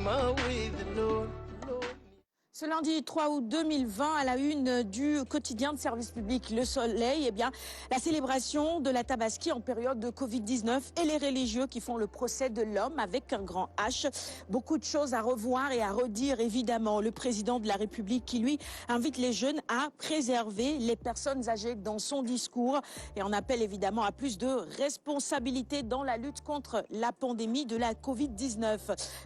my way, the Lord. Ce lundi 3 août 2020, à la une du quotidien de service public Le Soleil, eh bien, la célébration de la Tabaski en période de Covid-19 et les religieux qui font le procès de l'homme avec un grand H. Beaucoup de choses à revoir et à redire, évidemment. Le président de la République qui, lui, invite les jeunes à préserver les personnes âgées dans son discours et en appelle évidemment à plus de responsabilité dans la lutte contre la pandémie de la Covid-19.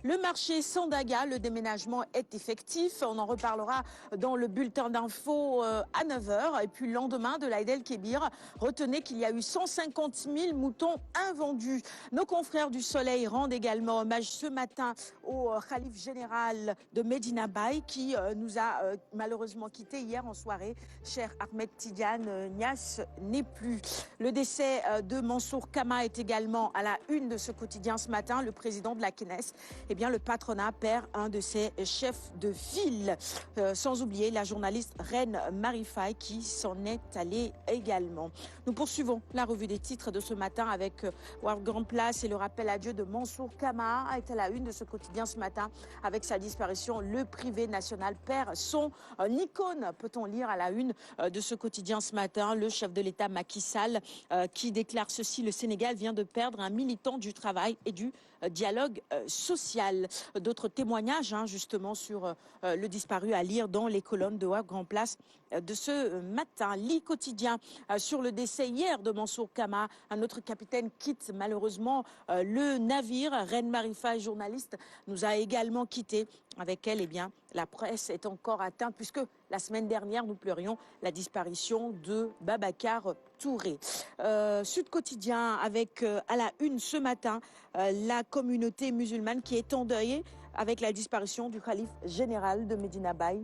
Le marché Sandaga, le déménagement est effectif. On en reparlera dans le bulletin d'info à 9 h. Et puis le lendemain de l'Aïd el-Kébir, retenez qu'il y a eu 150 000 moutons invendus. Nos confrères du Soleil rendent également hommage ce matin au khalife général de Medina Baye qui nous a malheureusement quittés hier en soirée. Cher Ahmed Tidiane Niasse n'est plus. Le décès de Mansour Kama est également à la une de ce quotidien ce matin. Le président de la CNES, eh bien, le patronat perd un de ses chefs de file. Sans oublier la journaliste Reine Marie Faye qui s'en est allée également. Nous poursuivons la revue des titres de ce matin avec Waf Grand Place et le rappel à Dieu de Mansour Kama est à la une de ce quotidien ce matin. Avec sa disparition, le privé national perd son icône, peut-on lire à la une de ce quotidien ce matin. Le chef de l'État Macky Sall qui déclare ceci: le Sénégal vient de perdre un militant du travail et du dialogue social. D'autres témoignages justement sur le disparu à lire dans les colonnes de Waf Grand Place de ce matin. Lit quotidien sur le décès hier de Mansour Kama. Un autre capitaine quitte malheureusement le navire. Reine Marie Faye, journaliste, nous a également quittés. Avec elle, eh bien, la presse est encore atteinte puisque la semaine dernière, nous pleurions la disparition de Babacar Touré. Sud Quotidien avec à la une ce matin la communauté musulmane qui est endeuillée avec la disparition du khalife général de Medina Baye.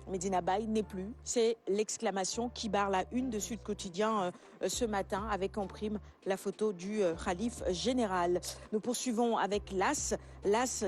Medina Baye n'est plus, c'est l'exclamation qui barre la une de Sud Quotidien ce matin avec en prime la photo du khalife général. Nous poursuivons avec l'As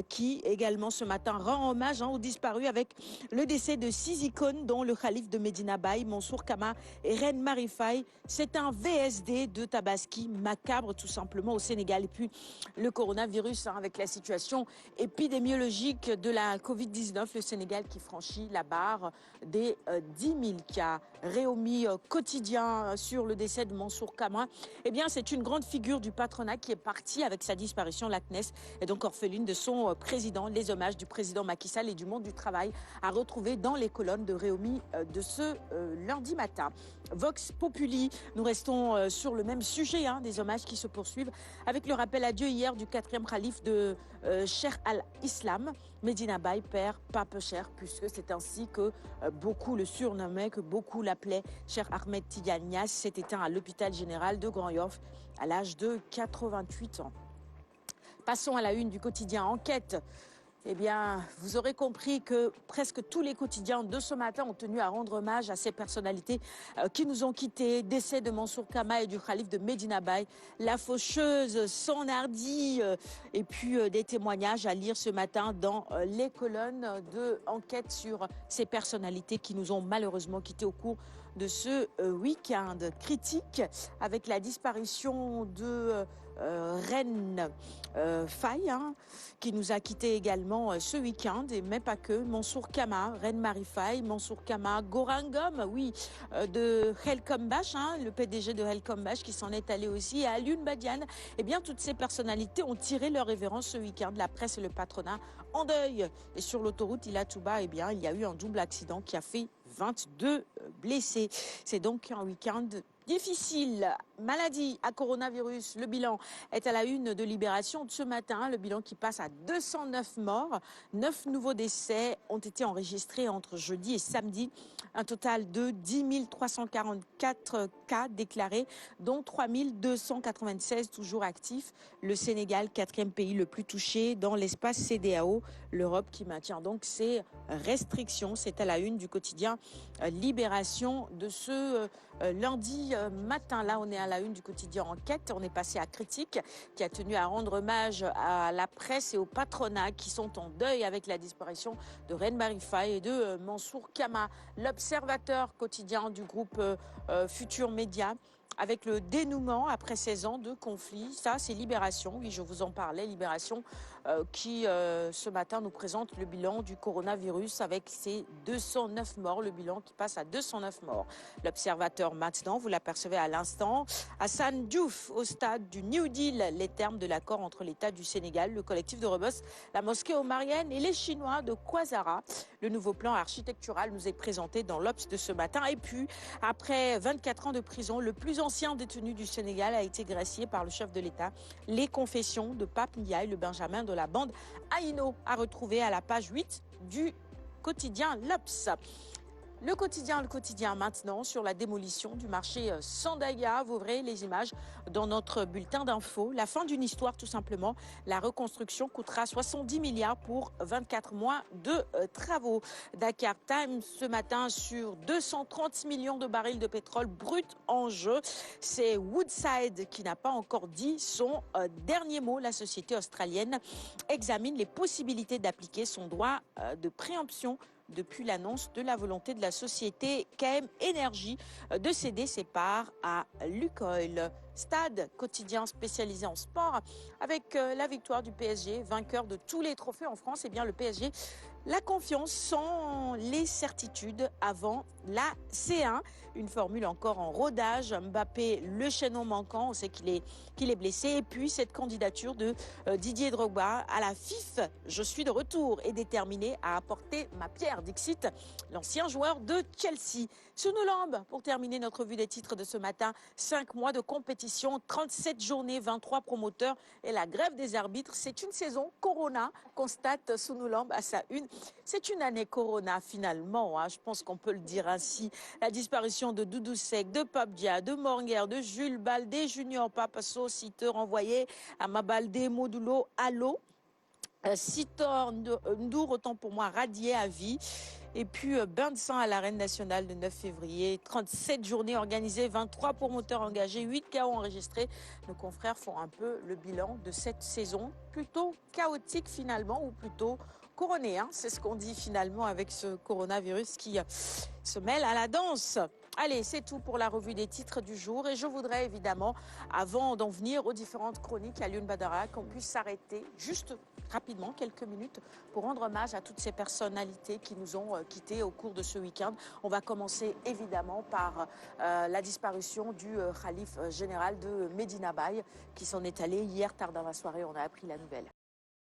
qui également ce matin rend hommage aux disparus avec le décès de 6 icônes dont le khalife de Medina Baye, Mansour Kama et Reine Marie Faye. C'est un VSD de Tabaski macabre tout simplement au Sénégal. Et puis le coronavirus avec la situation épidémiologique de la Covid-19, le Sénégal qui franchit la barre des 10 000 cas. Réumi quotidien sur le décès de Mansour Kama. Eh bien, c'est une grande figure du patronat qui est partie avec sa disparition. La CNES est donc orpheline de son président. Les hommages du président Macky Sall et du monde du travail à retrouver dans les colonnes de Réumi de ce lundi matin. Vox Populi, nous restons sur le même sujet, des hommages qui se poursuivent avec le rappel à Dieu hier du 4e khalife de Cheikh al-Islam. Medina Baye perd pas peu cher puisque c'est ainsi que beaucoup le surnommaient, que beaucoup l'appelaient. Cheikh Ahmed Tidiane Niasse s'est éteint à l'hôpital général de Grand Yoff à l'âge de 88 ans. Passons à la une du quotidien Enquête. Eh bien, vous aurez compris que presque tous les quotidiens de ce matin ont tenu à rendre hommage à ces personnalités qui nous ont quittés. Décès de Mansour Kama et du khalife de Medina Baye. La faucheuse s'enhardit et puis des témoignages à lire ce matin dans les colonnes de Enquête sur ces personnalités qui nous ont malheureusement quittés au cours de ce week-end. Critique avec la disparition de Reine Faye qui nous a quittés également ce week-end, et mais pas que. Mansour Kama, Reine Marie Faye, Mansour Kama, Gorangom, oui, de Helcom Bash, le PDG de Helcom Bash qui s'en est allé aussi, et Alioune Badiane. Eh bien, toutes ces personnalités ont tiré leur révérence ce week-end. La presse et le patronat en deuil. Et sur l'autoroute Ila Touba, eh bien, il y a eu un double accident qui a fait 22 blessés. C'est donc un week-end difficile. Maladie à coronavirus, le bilan est à la une de Libération de ce matin. Le bilan qui passe à 209 morts. 9 nouveaux décès ont été enregistrés entre jeudi et samedi. Un total de 10 344 cas déclarés, dont 3 296 toujours actifs. Le Sénégal, 4e pays le plus touché dans l'espace CEDEAO. L'Europe qui maintient donc ses restrictions. C'est à la une du quotidien Libération de ce lundi matin. Là, on est à la une du quotidien Enquête. On est passé à Critique, qui a tenu à rendre hommage à la presse et au patronat qui sont en deuil avec la disparition de Reine Marie Faye et de Mansour Kama. L'Observateur quotidien du groupe Futur Média, avec le dénouement après 16 ans de conflit. Ça, c'est Libération. Oui, je vous en parlais. Libération qui ce matin nous présente le bilan du coronavirus avec ses 209 morts, le bilan qui passe à 209 morts. L'observateur maintenant, vous l'apercevez à l'instant, Hassan Diouf au stade du New Deal, les termes de l'accord entre l'État du Sénégal, le collectif de Rebeuss, la mosquée omarienne et les Chinois de Kwazara. Le nouveau plan architectural nous est présenté dans l'Obs de ce matin. Et puis, après 24 ans de prison, le plus ancien détenu du Sénégal a été gracié par le chef de l'État. Les confessions de Pape Ndiaye, le Benjamin de la bande Aïno, à retrouver à la page 8 du quotidien l'Obs. Le quotidien maintenant sur la démolition du marché Sandaga. Vous verrez les images dans notre bulletin d'info. La fin d'une histoire tout simplement. La reconstruction coûtera 70 milliards pour 24 mois de travaux. Dakar Times ce matin sur 230 millions de barils de pétrole brut en jeu. C'est Woodside qui n'a pas encore dit son dernier mot. La société australienne examine les possibilités d'appliquer son droit de préemption depuis l'annonce de la volonté de la société KM Énergie de céder ses parts à Lukoil. Stade quotidien spécialisé en sport avec la victoire du PSG, vainqueur de tous les trophées en France. Et bien le PSG, la confiance sans les certitudes avant la C1. Une formule encore en rodage. Mbappé, le chaînon manquant, on sait qu'il est blessé. Et puis cette candidature de Didier Drogba à la FIFA. Je suis de retour et déterminé à apporter ma pierre, dixit l'ancien joueur de Chelsea. Sunoulambe, pour terminer notre vue des titres de ce matin, 5 mois de compétition, 37 journées, 23 promoteurs et la grève des arbitres. C'est une saison Corona, constate Sunoulambe à sa une. C'est une année Corona finalement, hein, je pense qu'on peut le dire ainsi. La disparition de Doudou Seck, de Pape Dia, de Morguer, de Jules Baldé, Junior Papasso, Site renvoyé à Mabalde, Modulo, Allo. Sitor Ndour, autant pour moi, radié à vie. Et puis, bain de sang à l'arène nationale le 9 février. 37 journées organisées, 23 promoteurs engagés, 8 KO enregistrés. Nos confrères font un peu le bilan de cette saison plutôt chaotique finalement, ou plutôt couronnée. Hein. C'est ce qu'on dit finalement avec ce coronavirus qui se mêle à la danse. Allez, c'est tout pour la revue des titres du jour. Et je voudrais évidemment, avant d'en venir aux différentes chroniques à Lune Badara, qu'on puisse s'arrêter juste rapidement, quelques minutes, pour rendre hommage à toutes ces personnalités qui nous ont quittés au cours de ce week-end. On va commencer évidemment par la disparition du khalife général de Medina Baye, qui s'en est allé hier tard dans la soirée. On a appris la nouvelle.